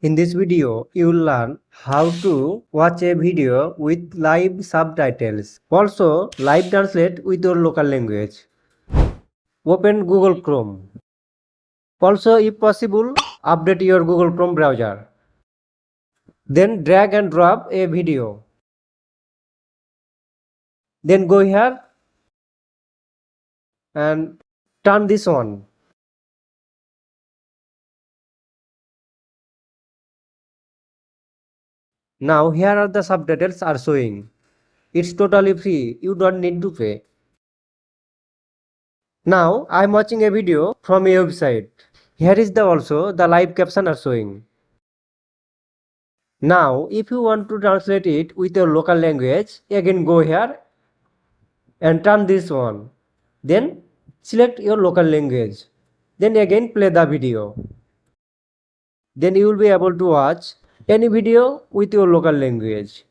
In this video, you will learn how to watch a video with live subtitles. Also, live translate with your local language. Open Google Chrome. Also, if possible, update your Google Chrome browser. Then drag and drop a video. Then go here and turn this on. Now here are the subtitles are showing. It's totally free, you don't need to pay. Now I am watching a video from a website. Here is the live caption are showing. Now if you want to translate it with your local language, again go here and turn this on. Then select your local language. Then again play the video. Then you will be able to watch any video with your local language.